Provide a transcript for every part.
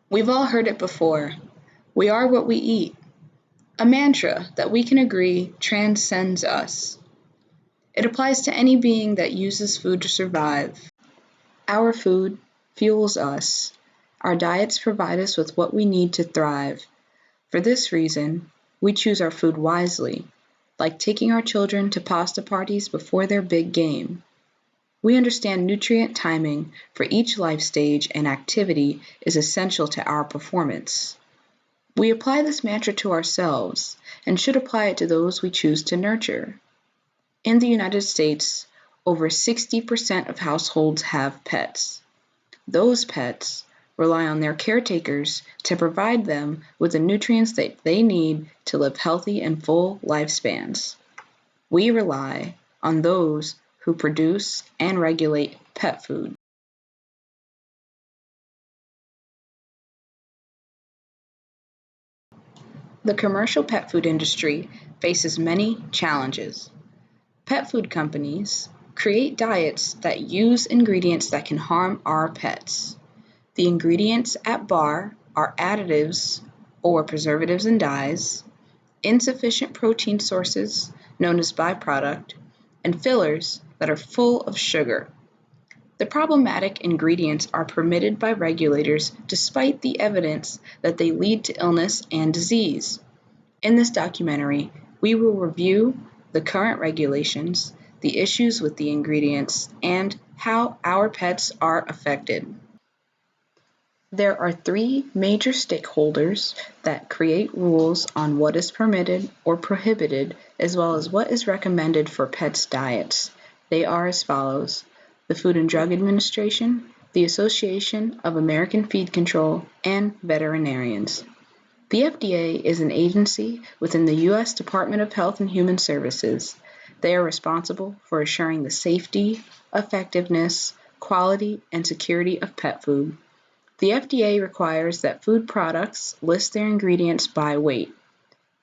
We've all heard it before. We are what we eat. A mantra that we can agree transcends us. It applies to any being that uses food to survive. Our food fuels us. Our diets provide us with what we need to thrive. For this reason, we choose our food wisely, like taking our children to pasta parties before their big game. We understand nutrient timing for each life stage and activity is essential to our performance. We apply this mantra to ourselves and should apply it to those we choose to nurture. In the United States, over 60% of households have pets. Those pets rely on their caretakers to provide them with the nutrients that they need to live healthy and full lifespans. We rely on those who produce and regulate pet food. The commercial pet food industry faces many challenges. Pet food companies create diets that use ingredients that can harm our pets. The ingredients at bar are additives or preservatives and dyes, insufficient protein sources known as byproduct, and fillers that are full of sugar. The problematic ingredients are permitted by regulators despite the evidence that they lead to illness and disease. In this documentary, we will review the current regulations, the issues with the ingredients, and how our pets are affected. There are three major stakeholders that create rules on what is permitted or prohibited, as well as what is recommended for pets' diets. They are as follows: the Food and Drug Administration, the Association of American Feed Control, and veterinarians. The FDA is an agency within the U.S. Department of Health and Human Services. They are responsible for assuring the safety, effectiveness, quality, and security of pet food. The FDA requires that food products list their ingredients by weight.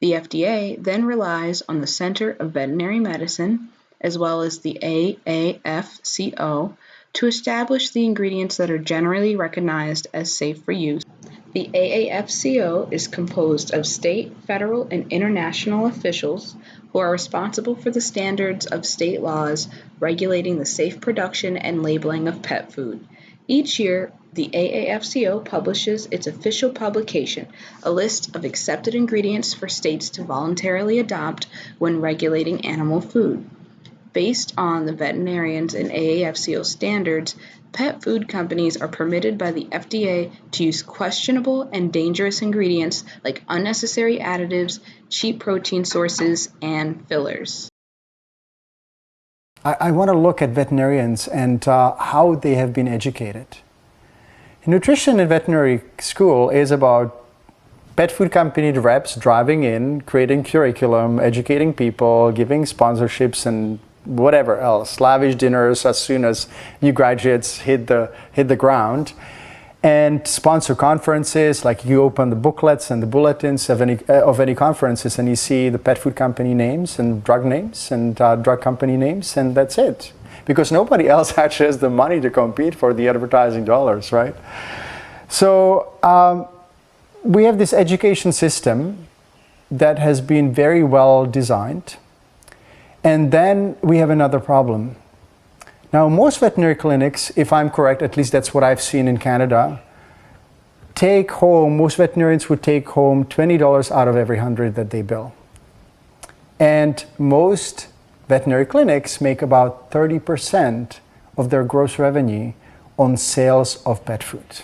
The FDA then relies on the Center of Veterinary Medicine, as well as the AAFCO, to establish the ingredients that are generally recognized as safe for use. The AAFCO is composed of state, federal, and international officials who are responsible for the standards of state laws regulating the safe production and labeling of pet food. Each year, the AAFCO publishes its official publication, a list of accepted ingredients for states to voluntarily adopt when regulating animal food. Based on the veterinarians and AAFCO standards, pet food companies are permitted by the FDA to use questionable and dangerous ingredients like unnecessary additives, cheap protein sources, and fillers. I want to look at veterinarians and how they have been educated. Nutrition in veterinary school is about pet food company reps driving in, creating curriculum, educating people, giving sponsorships and whatever else, lavish dinners as soon as new graduates hit the ground, and sponsor conferences. Like you open the booklets and the bulletins of any conferences and you see the pet food company names and drug names and drug company names, and that's it. Because nobody else actually has the money to compete for the advertising dollars, right? So we have this education system that has been very well designed. And then we have another problem. Now, most veterinary clinics, if I'm correct, at least that's what I've seen in Canada, most veterinarians would take home $20 out of every 100 that they bill. And most veterinary clinics make about 30% of their gross revenue on sales of pet food.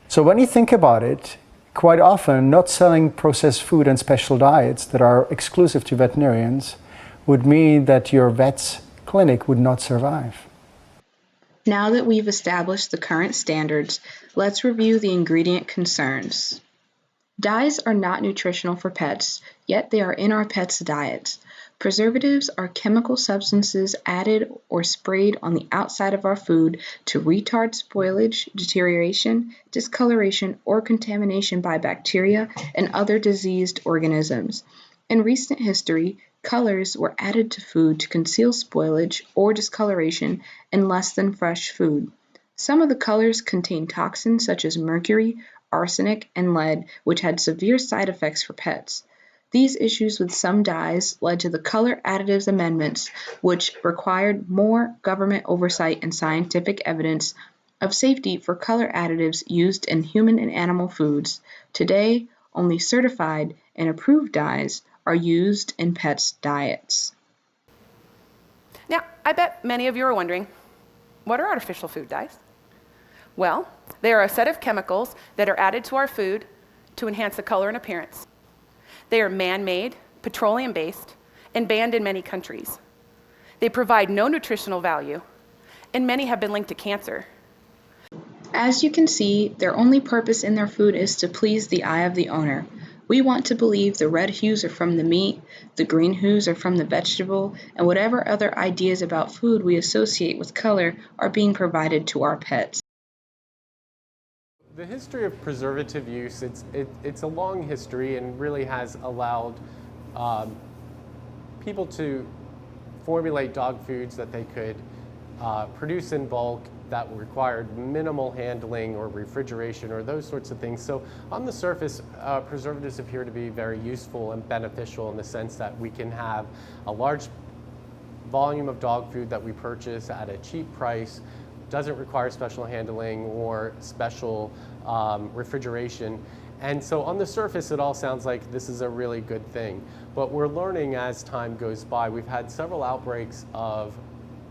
So when you think about it, quite often not selling processed food and special diets that are exclusive to veterinarians would mean that your vet's clinic would not survive. Now that we've established the current standards, let's review the ingredient concerns. Dyes are not nutritional for pets, yet they are in our pets' diets. Preservatives are chemical substances added or sprayed on the outside of our food to retard spoilage, deterioration, discoloration, or contamination by bacteria and other diseased organisms. In recent history, colors were added to food to conceal spoilage or discoloration in less than fresh food. Some of the colors contain toxins such as mercury, arsenic and lead, which had severe side effects for pets. These issues with some dyes led to the Color Additives Amendments, which required more government oversight and scientific evidence of safety for color additives used in human and animal foods. Today, only certified and approved dyes are used in pets' diets. Now, I bet many of you are wondering, what are artificial food dyes? Well, they are a set of chemicals that are added to our food to enhance the color and appearance. They are man-made, petroleum-based, and banned in many countries. They provide no nutritional value, and many have been linked to cancer. As you can see, their only purpose in their food is to please the eye of the owner. We want to believe the red hues are from the meat, the green hues are from the vegetable, and whatever other ideas about food we associate with color are being provided to our pets. The history of preservative use, it's a long history and really has allowed people to formulate dog foods that they could produce in bulk that required minimal handling or refrigeration or those sorts of things. So on the surface, preservatives appear to be very useful and beneficial in the sense that we can have a large volume of dog food that we purchase at a cheap price, doesn't require special handling or special refrigeration. And so on the surface, it all sounds like this is a really good thing. But we're learning as time goes by. We've had several outbreaks of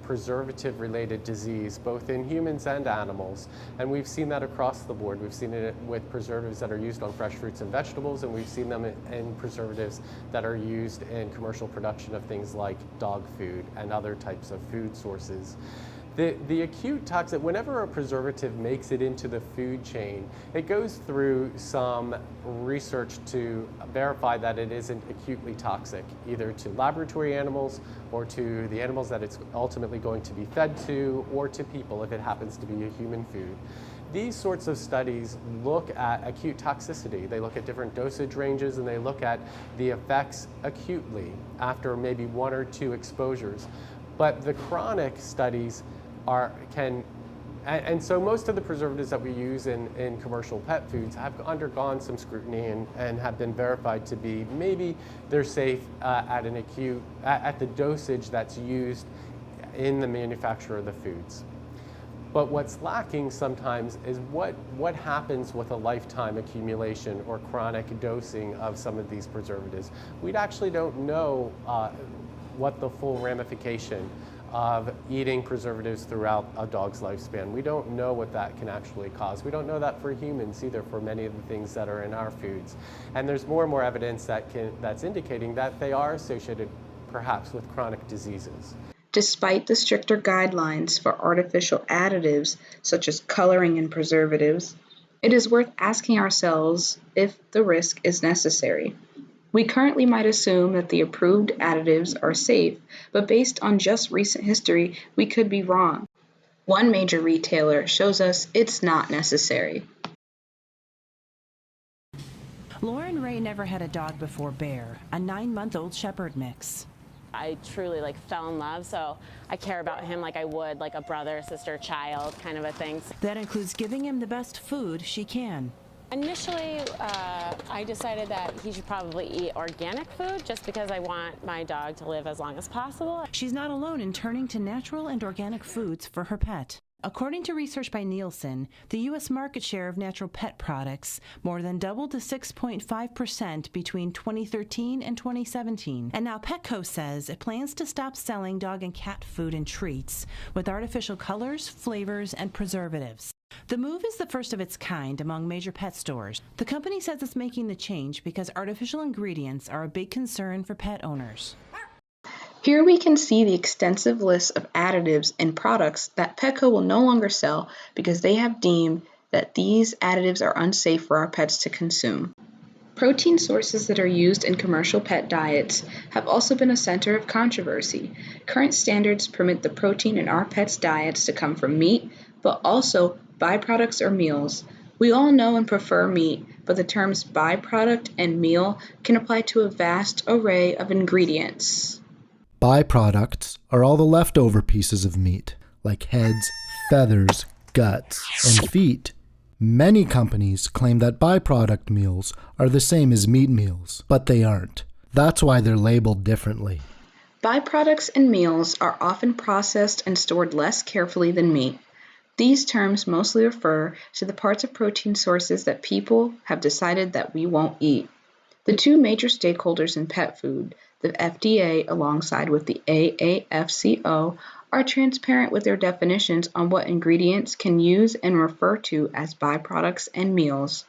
preservative-related disease, both in humans and animals. And we've seen that across the board. We've seen it with preservatives that are used on fresh fruits and vegetables, and we've seen them in preservatives that are used in commercial production of things like dog food and other types of food sources. The acute toxic, whenever a preservative makes it into the food chain, it goes through some research to verify that it isn't acutely toxic, either to laboratory animals or to the animals that it's ultimately going to be fed to, or to people if it happens to be a human food. These sorts of studies look at acute toxicity. They look at different dosage ranges and they look at the effects acutely after maybe 1 or 2 exposures. But the chronic studies and so most of the preservatives that we use in commercial pet foods have undergone some scrutiny and have been verified to be, maybe they're safe at the dosage that's used in the manufacture of the foods. But what's lacking sometimes is what happens with a lifetime accumulation or chronic dosing of some of these preservatives. We actually don't know what the full ramification of eating preservatives throughout a dog's lifespan. We don't know what that can actually cause. We don't know that for humans either, for many of the things that are in our foods. And there's more and more evidence that's indicating that they are associated perhaps with chronic diseases. Despite the stricter guidelines for artificial additives, such as coloring and preservatives, it is worth asking ourselves if the risk is necessary. We currently might assume that the approved additives are safe, but based on just recent history, we could be wrong. One major retailer shows us it's not necessary. Lauren Ray never had a dog before Bear, a 9-month-old shepherd mix. I truly fell in love, so I care about him like I would like a brother, sister, child kind of a thing. That includes giving him the best food she can. Initially, I decided that he should probably eat organic food just because I want my dog to live as long as possible. She's not alone in turning to natural and organic foods for her pet. According to research by Nielsen, the U.S. market share of natural pet products more than doubled to 6.5% between 2013 and 2017. And now Petco says it plans to stop selling dog and cat food and treats with artificial colors, flavors, and preservatives. The move is the first of its kind among major pet stores. The company says it's making the change because artificial ingredients are a big concern for pet owners. Here we can see the extensive list of additives and products that Petco will no longer sell because they have deemed that these additives are unsafe for our pets to consume. Protein sources that are used in commercial pet diets have also been a center of controversy. Current standards permit the protein in our pets' diets to come from meat, but also byproducts or meals. We all know and prefer meat, but the terms byproduct and meal can apply to a vast array of ingredients. Byproducts are all the leftover pieces of meat, like heads, feathers, guts, and feet. Many companies claim that byproduct meals are the same as meat meals, but they aren't. That's why they're labeled differently. Byproducts in meals are often processed and stored less carefully than meat. These terms mostly refer to the parts of protein sources that people have decided that we won't eat. The two major stakeholders in pet food, the FDA alongside with the AAFCO, are transparent with their definitions on what ingredients can use and refer to as byproducts and meals.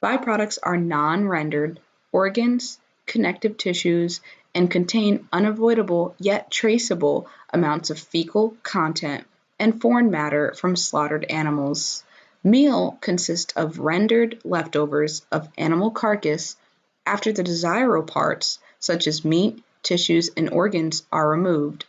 Byproducts are non-rendered organs, connective tissues, and contain unavoidable yet traceable amounts of fecal content and foreign matter from slaughtered animals. Meal consists of rendered leftovers of animal carcass after the desirable parts, such as meat, tissues, and organs, are removed.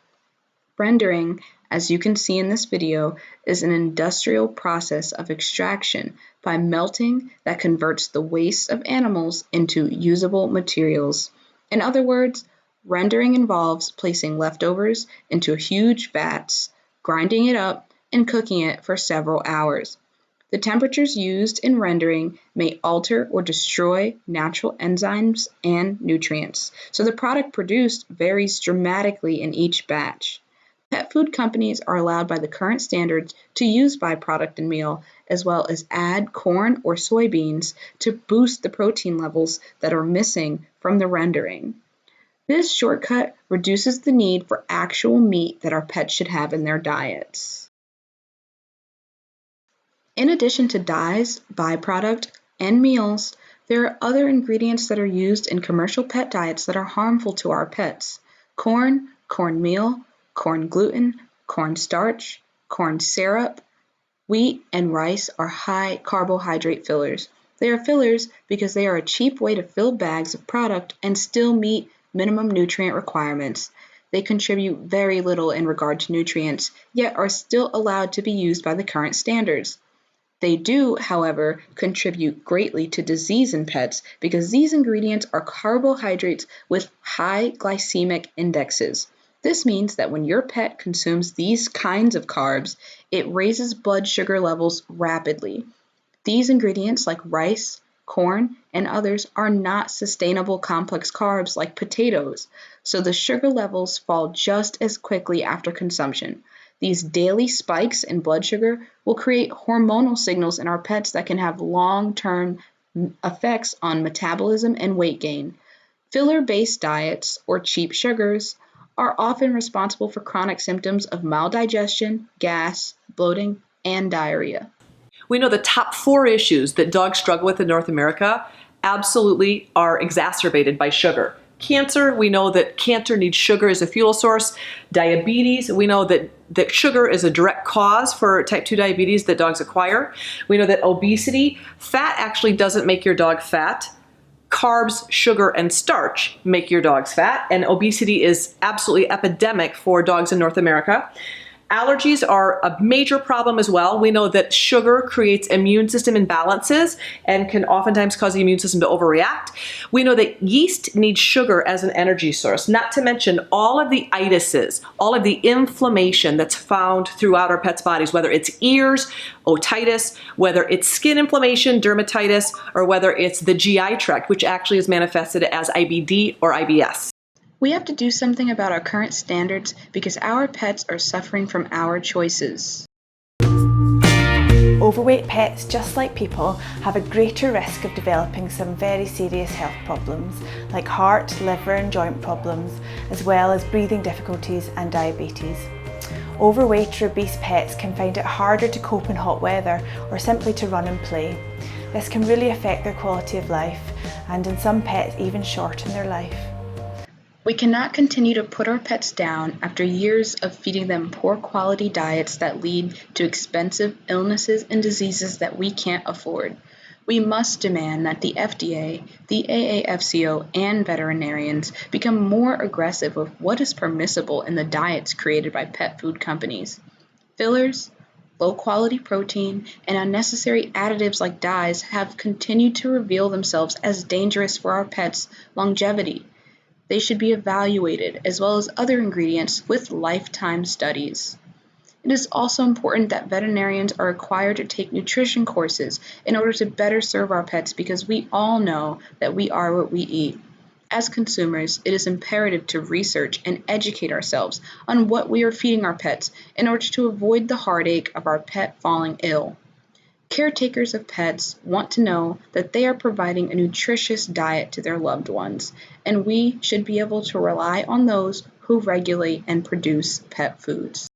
Rendering, as you can see in this video, is an industrial process of extraction by melting that converts the waste of animals into usable materials. In other words, rendering involves placing leftovers into huge vats, grinding it up, and cooking it for several hours. The temperatures used in rendering may alter or destroy natural enzymes and nutrients, so the product produced varies dramatically in each batch. Pet food companies are allowed by the current standards to use byproduct in meal, as well as add corn or soybeans to boost the protein levels that are missing from the rendering. This shortcut reduces the need for actual meat that our pets should have in their diets. In addition to dyes, byproduct, and meals, there are other ingredients that are used in commercial pet diets that are harmful to our pets. Corn, cornmeal, corn gluten, corn starch, corn syrup, wheat, and rice are high carbohydrate fillers. They are fillers because they are a cheap way to fill bags of product and still meet minimum nutrient requirements. They contribute very little in regard to nutrients, yet are still allowed to be used by the current standards. They do, however, contribute greatly to disease in pets because these ingredients are carbohydrates with high glycemic indexes. This means that when your pet consumes these kinds of carbs, it raises blood sugar levels rapidly. These ingredients, like rice, corn, and others, are not sustainable complex carbs like potatoes, so the sugar levels fall just as quickly after consumption. These daily spikes in blood sugar will create hormonal signals in our pets that can have long-term effects on metabolism and weight gain. Filler-based diets, or cheap sugars, are often responsible for chronic symptoms of maldigestion, gas, bloating, and diarrhea. We know the top 4 issues that dogs struggle with in North America absolutely are exacerbated by sugar. Cancer, we know that cancer needs sugar as a fuel source. Diabetes, we know that sugar is a direct cause for type 2 diabetes that dogs acquire. We know that obesity, fat actually doesn't make your dog fat. Carbs, sugar, and starch make your dogs fat, and obesity is absolutely epidemic for dogs in North America. Allergies are a major problem as well. We know that sugar creates immune system imbalances and can oftentimes cause the immune system to overreact. We know that yeast needs sugar as an energy source, not to mention all of the itises, all of the inflammation that's found throughout our pets' bodies, whether it's ears, otitis, whether it's skin inflammation, dermatitis, or whether it's the GI tract, which actually is manifested as IBD or IBS. We have to do something about our current standards because our pets are suffering from our choices. Overweight pets, just like people, have a greater risk of developing some very serious health problems like heart, liver and joint problems, as well as breathing difficulties and diabetes. Overweight or obese pets can find it harder to cope in hot weather or simply to run and play. This can really affect their quality of life and in some pets even shorten their life. We cannot continue to put our pets down after years of feeding them poor quality diets that lead to expensive illnesses and diseases that we can't afford. We must demand that the FDA, the AAFCO, and veterinarians become more aggressive with what is permissible in the diets created by pet food companies. Fillers, low-quality protein, and unnecessary additives like dyes have continued to reveal themselves as dangerous for our pets' longevity. They should be evaluated, as well as other ingredients, with lifetime studies. It is also important that veterinarians are required to take nutrition courses in order to better serve our pets because we all know that we are what we eat. As consumers, it is imperative to research and educate ourselves on what we are feeding our pets in order to avoid the heartache of our pet falling ill. Caretakers of pets want to know that they are providing a nutritious diet to their loved ones, and we should be able to rely on those who regulate and produce pet foods.